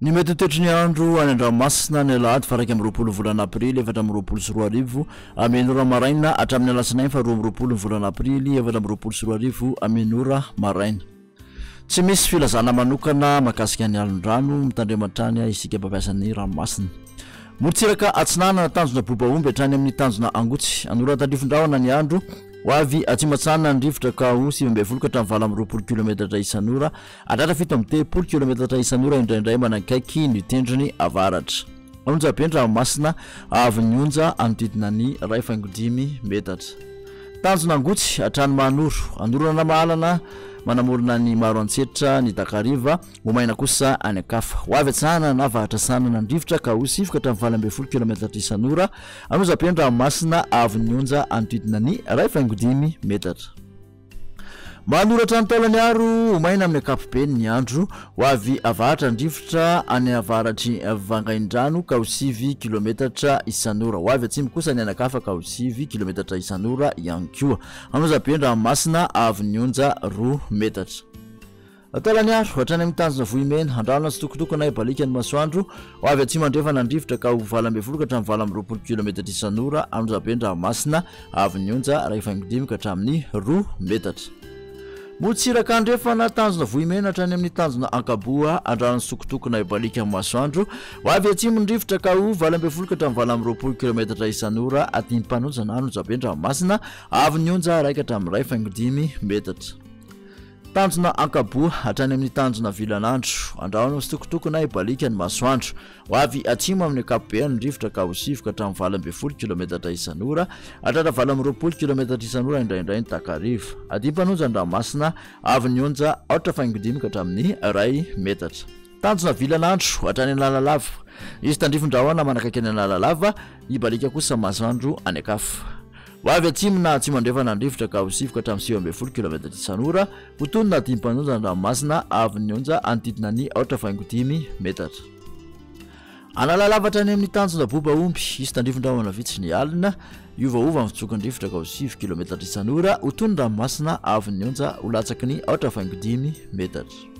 Ny mety toetry ny andro any Andranomasina ny Alahady fa 2 volana Aprily 2024 amenora maraina hatramin'ny Alasinainy fa 12 volana Aprily 2024 amenora maraina. Tsy misy filazana manokana makasika ny alondrano mitandrematrany isika mpampiasan'ny ranomasina. Moritsiraka atsinana tanjona bobaomby hatrany amin'ny tanjona angotsy anora tandrifondraona ny andro hoavy atsimatsana ny rivotra ka ho 20 ka hatramin'ny 20 km isan'ora atratra 70 km isan'ora indraindray manakaiky ny tendrony avaratra. Onjapendra Masina avy nyonja anodidina ny 2.5 metatra. Tanjona angotsy hatrany manoro anorana mahalana manamorona ny maro antsetra ny Takariva omaina kosa any akafa hoavy atsana na avahatra sanana ny rivotra ka ho 7 ka hatramin'ny 20 km isan'ora anojapendra Masina avy nyonja anodidina ny 2.5 metatra. Manoratra ny taolany aro omaina amin'ny akapobe ny andro hoavy avahatra ny rivotra any avaratry Vangaindrano ka ho 7 km isan'ora hoavy atsimo kosa ny anakafa ka ho 7 km isan'ora ihany koa anojapendra Masina avy nyonja 2 metatra. Taolany aro hatrany amin'ny tanjona vohimena andrano tsitokotoko na ibalika ny masoandro hoavy atsimo andrefana ny rivotra ka ho 12 ka hatramin'ny 20 km isan'ora anojapendra Masina avy nyonja 2.5 ka hatramin'ny 2 metatra. Motsiraka andrefana tanjona vohimena hatrany amin'ny tanjona ankaboa andrano tsitokotoko na ibalika ny masoandro hoavy atsimo ny rivotra ka ho 12 ka hatramin'ny 20 km isan'ora aty mpanonjana anojapendra Masina avy nyonja 1 ka hatramin'ny 2.5 metatra. Tanjona ankaboa hatrany amin'ny tanjona vilanandro andrano tsitokotoko na ibalika ny masoandro hoavy atsimo amin'ny akapobe ny rivotra ka ho 7 ka hatramin'ny 20 km isan'ora atratra 20 km isan'ora indraindray ny Takariva aty mpanonjana Masina avy nyonja 8.5 ka hatramin'ny 1 metatra. Tanjona vilanandro hatrany Analalava izy tandrifondraona manakaiky ny Analalava ibalika kosa masoandro any akafa hoavy atsimo na atsimo andrefana ny rivotra ka ho 7 ka hatramin'ny 20 km isan'ora hotonona aty mpanonjana Masina avy nyonja anodidina ny 8.5 metatra. Analalava hatrany amin'ny tanjona bobaomby izy tandrifondraona vitsy ny alina iovaova amin'ny fitsokon'ny rivotra ka ho 7 km isan'ora hotonona Masina avy nyonja ho latsaky ny 8.5 metatra.